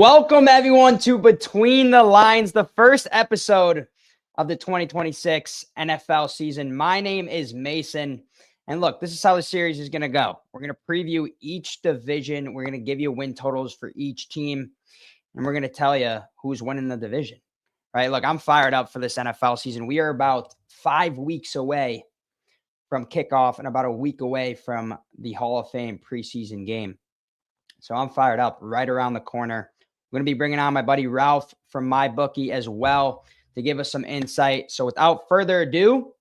Welcome, everyone, to Between the Lines, the first episode of the 2026 NFL season. My name is Mason, and look, this is how the series is going to go. We're going to preview each division. We're going to give you win totals for each team, and we're going to tell you who's winning the division, right? Look, I'm fired up for this NFL season. We are about 5 weeks away from kickoff and about a week away from the Hall of Fame preseason game. So I'm fired up, right around the corner. I'm going to be bringing on my buddy Ralph from MyBookie as well to give us some insight. So without further ado,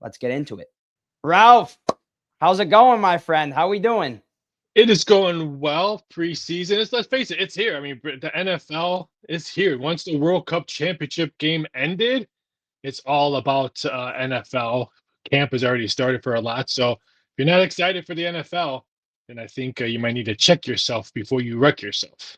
let's get into it. Ralph, how's it going, my friend? How we doing? It is going well preseason. Let's face it, it's here. I mean, the NFL is here. Once the World Cup championship game ended, it's all about NFL. Camp has already started for a lot. So if you're not excited for the NFL, then I think you might need to check yourself before you wreck yourself.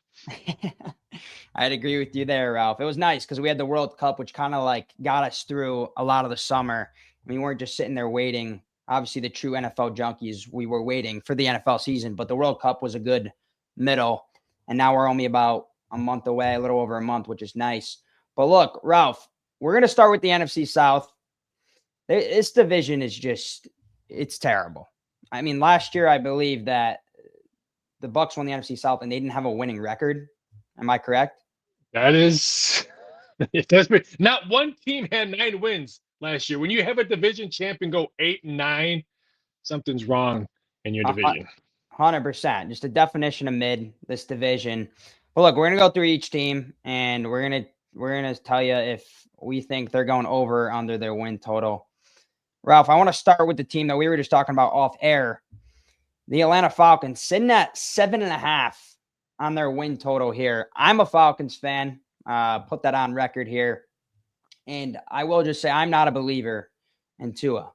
I'd agree with you there, Ralph. It was nice because we had the World Cup, which kind of like got us through a lot of the summer. We weren't just sitting there waiting. Obviously, the true NFL junkies, we were waiting for the NFL season, but the World Cup was a good middle. And now we're only about a month away, a little over a month, which is nice. But look, Ralph, we're going to start with the NFC South. This division is just, it's terrible. I mean, last year, I believe that the Bucs won the NFC South and they didn't have a winning record. Am I correct? That is, not one team had 9 wins last year. When you have a division champion go 8-9, something's wrong in your division. 100%. Just a definition of mid, this division. But look, we're gonna go through each team and we're gonna tell you if we think they're going over or under their win total. Ralph, I want to start with the team that we were just talking about off air. The Atlanta Falcons sitting at 7.5 on their win total here. I'm a Falcons fan. Put that on record here. And I will just say I'm not a believer in Tua,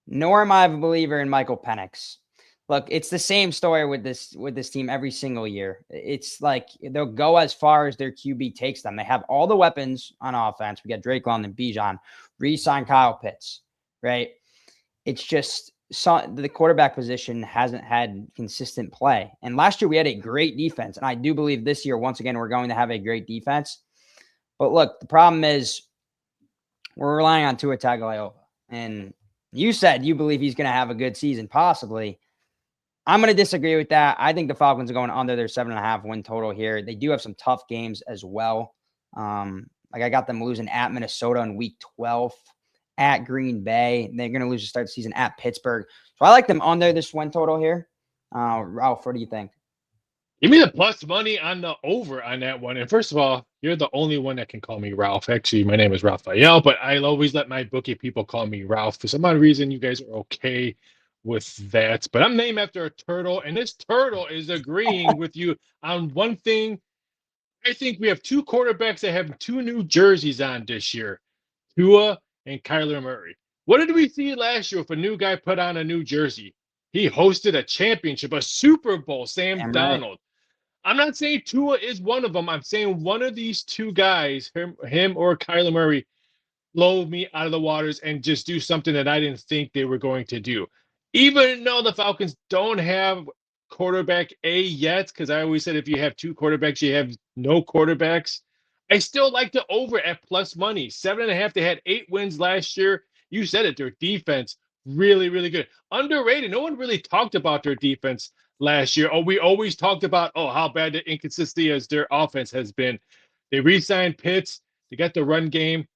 nor am I a believer in Michael Penix. Look, it's the same story with this team every single year. It's like they'll go as far as their QB takes them. They have all the weapons on offense. We got Drake London, Bijan, re-sign Kyle Pitts, right? It's just the quarterback position hasn't had consistent play. And last year we had a great defense. And I do believe this year, once again, we're going to have a great defense. But look, the problem is we're relying on Tua Tagovailoa. And you said you believe he's going to have a good season, possibly. I'm going to disagree with that. I think the Falcons are going under their 7.5 win total here. They do have some tough games as well. Like I got them losing at Minnesota in week 12. At Green Bay. They're going to lose to start the season at Pittsburgh. So I like them under this win total here. Ralph, what do you think? Give me the plus money on the over on that one. And first of all, you're the only one that can call me Ralph. Actually, my name is Raphael, but I'll always let my bookie people call me Ralph. For some odd reason, you guys are okay with that. But I'm named after a turtle, and this turtle is agreeing with you on one thing. I think we have 2 quarterbacks that have 2 new jerseys on this year. Tua and Kyler Murray. What did we see last year if a new guy put on a new jersey? He hosted a championship, a Super Bowl, Sam Darnold. Right. I'm not saying Tua is one of them. I'm saying one of these 2 guys, him or Kyler Murray, blow me out of the waters and just do something that I didn't think they were going to do. Even though the Falcons don't have quarterback A yet, because I always said if you have 2 quarterbacks, you have no quarterbacks. I still like the over at plus money. 7.5. They had 8 wins last year. You said it. Their defense, really, really good. Underrated. No one really talked about their defense last year. Oh, we always talked about, how bad the inconsistency as their offense has been. They re-signed Pitts. They got the run game.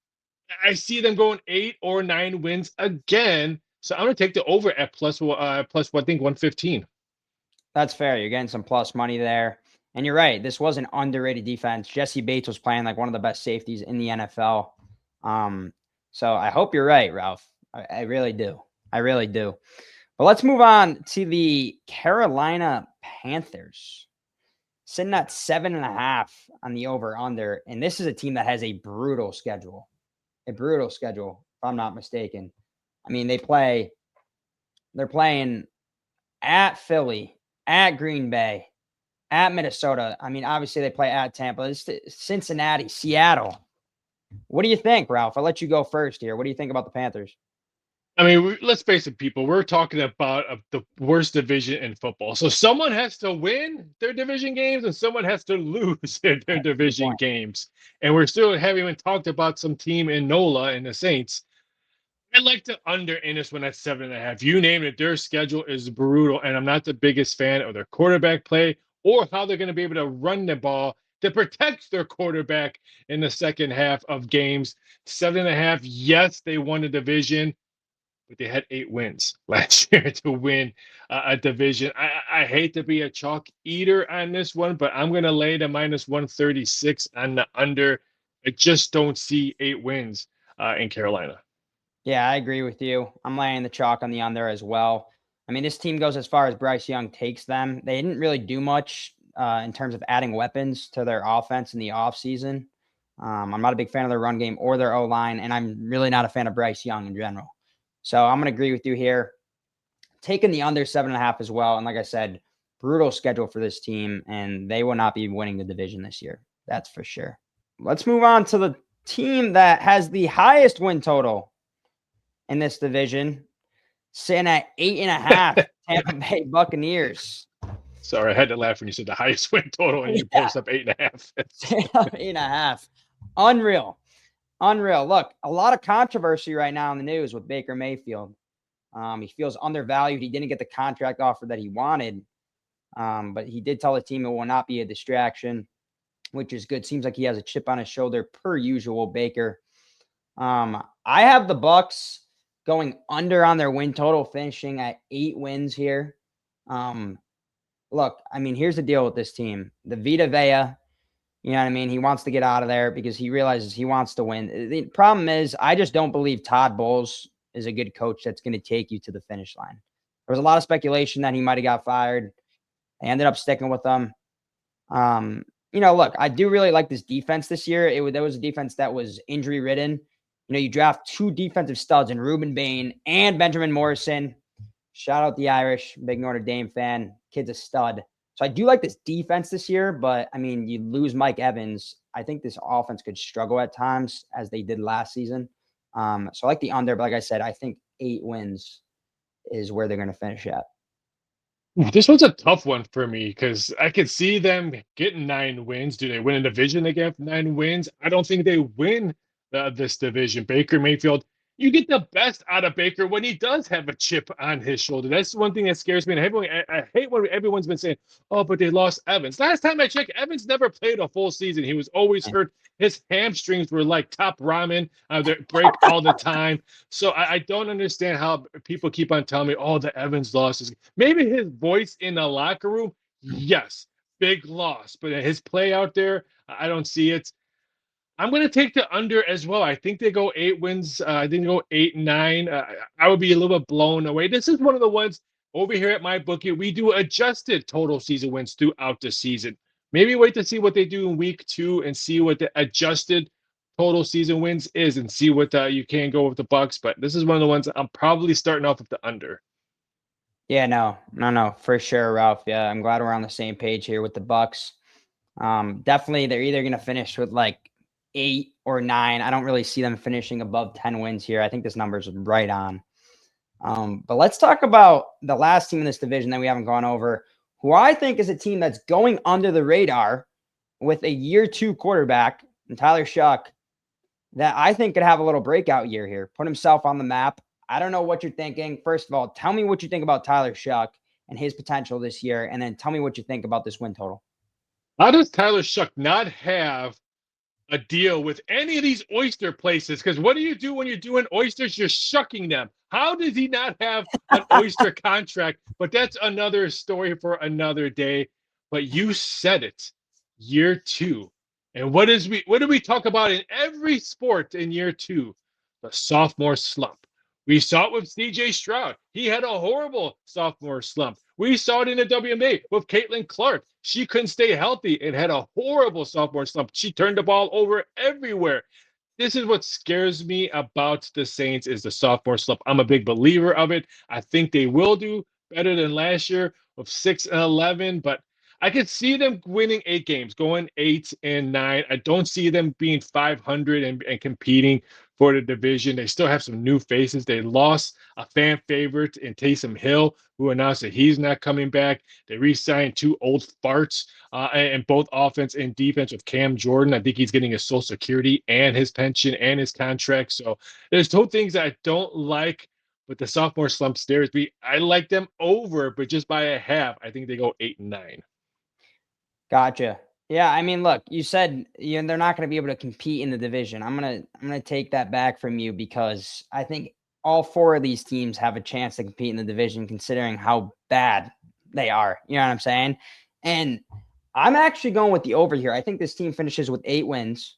I see them going 8 or 9 wins again. So I'm going to take the over at plus I think 115. That's fair. You're getting some plus money there. And you're right. This was an underrated defense. Jesse Bates was playing like one of the best safeties in the NFL. So I hope you're right, Ralph. I really do. I really do. But let's move on to the Carolina Panthers. Sitting at 7.5 on the over-under. And this is a team that has a brutal schedule. A brutal schedule, if I'm not mistaken. I mean, they're playing at Philly, at Green Bay, at Minnesota. I mean, obviously they play at Tampa, Cincinnati, Seattle. What do you think, Ralph? I'll let you go first here. What do you think about the Panthers? I mean, let's face it, people. We're talking about the worst division in football. So someone has to win their division games, and someone has to lose their Good division point. games. And we're still haven't even talked about some team in NOLA and the Saints. I like to under in this one at 7.5. You name it, their schedule is brutal, and I'm not the biggest fan of their quarterback play or how they're going to be able to run the ball to protect their quarterback in the second half of games. 7.5, yes, they won the division, but they had 8 wins last year to win a division. I hate to be a chalk eater on this one, but I'm going to lay the -136 on the under. I just don't see 8 wins in Carolina. Yeah, I agree with you. I'm laying the chalk on the under as well. I mean, this team goes as far as Bryce Young takes them. They didn't really do much in terms of adding weapons to their offense in the offseason. I'm not a big fan of their run game or their O line, and I'm really not a fan of Bryce Young in general. So I'm going to agree with you here. Taking the under 7.5 as well. And like I said, brutal schedule for this team, and they will not be winning the division this year. That's for sure. Let's move on to the team that has the highest win total in this division, sitting at 8.5, Tampa Bay Buccaneers. Sorry, I had to laugh when you said the highest win total and you post up 8.5. 8.5. Unreal. Unreal. Look, a lot of controversy right now in the news with Baker Mayfield. He feels undervalued. He didn't get the contract offer that he wanted. But he did tell the team it will not be a distraction, which is good. Seems like he has a chip on his shoulder per usual, Baker. I have the Bucs going under on their win total, finishing at 8 wins here. Look, I mean, here's the deal with this team. The Vita Vea, you know what I mean? He wants to get out of there because he realizes he wants to win. The problem is, I just don't believe Todd Bowles is a good coach that's going to take you to the finish line. There was a lot of speculation that he might have got fired. They ended up sticking with them. Look, I do really like this defense this year. There was a defense that was injury ridden. You draft 2 defensive studs in Reuben Bain and Benjamin Morrison. Shout out the Irish, big Notre Dame fan. Kid's a stud. So I do like this defense this year, but I mean, you lose Mike Evans. I think this offense could struggle at times as they did last season. So I like the under, but like I said, I think 8 wins is where they're going to finish at. This one's a tough one for me because I could see them getting 9 wins. Do they win a division again? 9 wins? I don't think they win this division. Baker Mayfield, you get the best out of Baker when he does have a chip on his shoulder. That's one thing that scares me. And I hate when everyone's been saying, "Oh, but they lost Evans." Last time I checked, Evans never played a full season. He was always hurt. His hamstrings were like top ramen. They break all the time. So I don't understand how people keep on telling me, "Oh, the Evans loss." Maybe his voice in the locker room, yes, big loss. But his play out there, I don't see it. I'm going to take the under as well. I think they go 8 wins. I think they go 8-9. I would be a little bit blown away. This is one of the ones over here at my bookie. We do adjusted total season wins throughout the season. Maybe wait to see what they do in week 2 and see what the adjusted total season wins is and see what you can go with the Bucs. But this is one of the ones I'm probably starting off with the under. Yeah, no, for sure, Ralph. Yeah, I'm glad we're on the same page here with the Bucs. Definitely, they're either going to finish with like 8 or 9. I don't really see them finishing above 10 wins here. I think this number is right on. But let's talk about the last team in this division that we haven't gone over, who I think is a team that's going under the radar with a year 2 quarterback, and Tyler Shuck, that I think could have a little breakout year here, put himself on the map. I don't know what you're thinking. First of all, tell me what you think about Tyler Shuck and his potential this year, and then tell me what you think about this win total. How does Tyler Shuck not have a deal with any of these oyster places? Because what do you do when you're doing oysters? You're shucking them. How does he not have an oyster contract? But that's another story for another day. But you said it, year 2. And what do we talk about in every sport in year 2? The sophomore slump. We saw it with CJ Stroud. He had a horrible sophomore slump. We saw it in the WMA with Caitlin Clark. She couldn't stay healthy and had a horrible sophomore slump. She turned the ball over everywhere. This is what scares me about the Saints is the sophomore slump. I'm a big believer of it. I think they will do better than last year with 6-11, but I could see them winning 8 games, going 8-9. I don't see them being 500 and competing for the division. They still have some new faces. They lost a fan favorite in Taysom Hill, who announced that he's not coming back. They re-signed two old farts in both offense and defense with Cam Jordan. I think he's getting his Social Security and his pension and his contract. So there's two things that I don't like. But the sophomore slump scares me. I like them over, but just by a half. I think they go 8-9. Gotcha. Yeah, I mean, look, you said they're not going to be able to compete in the division. I'm gonna take that back from you because I think all four of these teams have a chance to compete in the division, considering how bad they are. You know what I'm saying? And I'm actually going with the over here. I think this team finishes with 8 wins.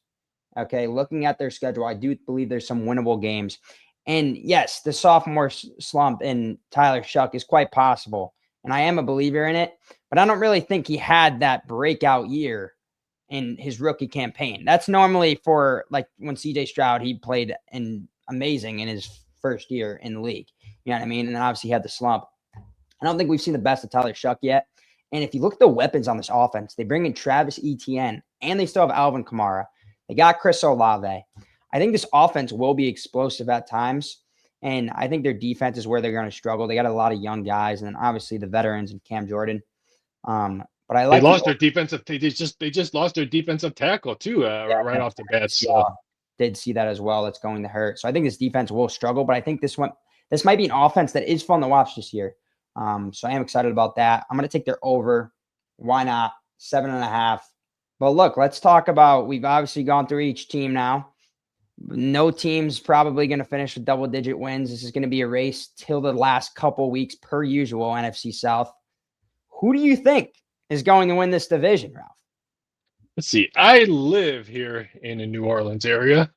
Okay, looking at their schedule, I do believe there's some winnable games. And yes, the sophomore slump in Tyler Shuck is quite possible. And I am a believer in it, but I don't really think he had that breakout year in his rookie campaign. That's normally for like when CJ Stroud, he played amazing in his first year in the league. You know what I mean? And then obviously he had the slump. I don't think we've seen the best of Tyler Shuck yet. And if you look at the weapons on this offense, they bring in Travis Etienne and they still have Alvin Kamara. They got Chris Olave. I think this offense will be explosive at times. And I think their defense is where they're going to struggle. They got a lot of young guys, and then obviously the veterans and Cam Jordan. But I like they lost their defensive. They just lost their defensive tackle too, right off the bat. So did see that as well. That's going to hurt. So I think this defense will struggle, but I think this might be an offense that is fun to watch this year. So I am excited about that. I'm going to take their over. Why not? 7.5. But look, let's talk about. We've obviously gone through each team now. No team's probably going to finish with double-digit wins. This is going to be a race till the last couple weeks, per usual, NFC South. Who do you think is going to win this division, Ralph? Let's see. I live here in the New Orleans area.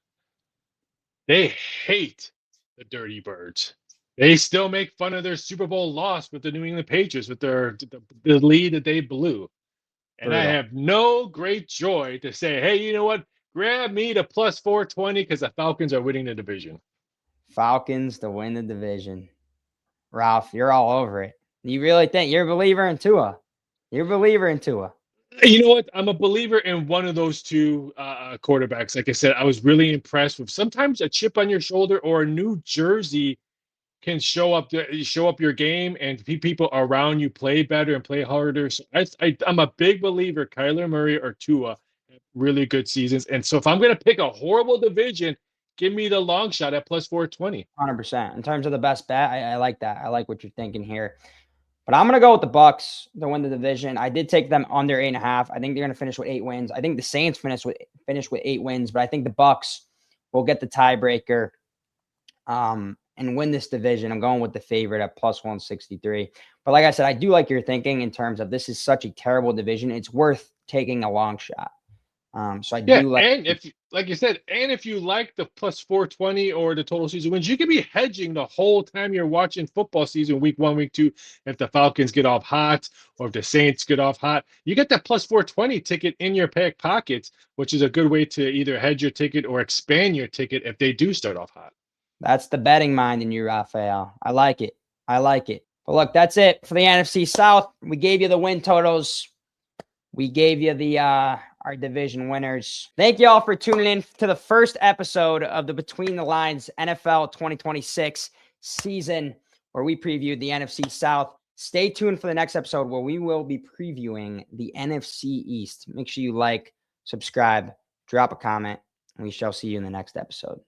They hate the Dirty Birds. They still make fun of their Super Bowl loss with the New England Patriots with the lead that they blew. And brutal. I have no great joy to say, hey, you know what? Grab me to plus 420 because the Falcons are winning the division. Falcons to win the division. Ralph, you're all over it. You really think you're a believer in Tua? You're a believer in Tua. You know what? I'm a believer in one of those two quarterbacks. Like I said, I was really impressed with sometimes a chip on your shoulder or a new jersey can show up your game and people around you play better and play harder. So I'm a big believer Kyler Murray or Tua have really good seasons. And so if I'm going to pick a horrible division, give me the long shot at plus 420. 100%. In terms of the best bet, I like that. I like what you're thinking here. But I'm going to go with the Bucs to win the division. I did take them under 8.5. I think they're going to finish with 8 wins. I think the Saints finish with 8 wins, but I think the Bucs will get the tiebreaker and win this division. I'm going with the favorite at plus 163. But like I said, I do like your thinking in terms of this is such a terrible division. It's worth taking a long shot. So I do like. And if, like you said, and if you like the plus 420 or the total season wins, you can be hedging the whole time you're watching football season, week 1, week 2. If the Falcons get off hot or if the Saints get off hot, you get that plus 420 ticket in your back pockets, which is a good way to either hedge your ticket or expand your ticket if they do start off hot. That's the betting mind in you, Raphael. I like it. I like it. But look, that's it for the NFC South. We gave you the win totals. We gave you the our division winners. Thank you all for tuning in to the first episode of the Between the Lines NFL 2026 season, where we previewed the NFC South. Stay tuned for the next episode where we will be previewing the NFC East. Make sure you like, subscribe, drop a comment, and we shall see you in the next episode.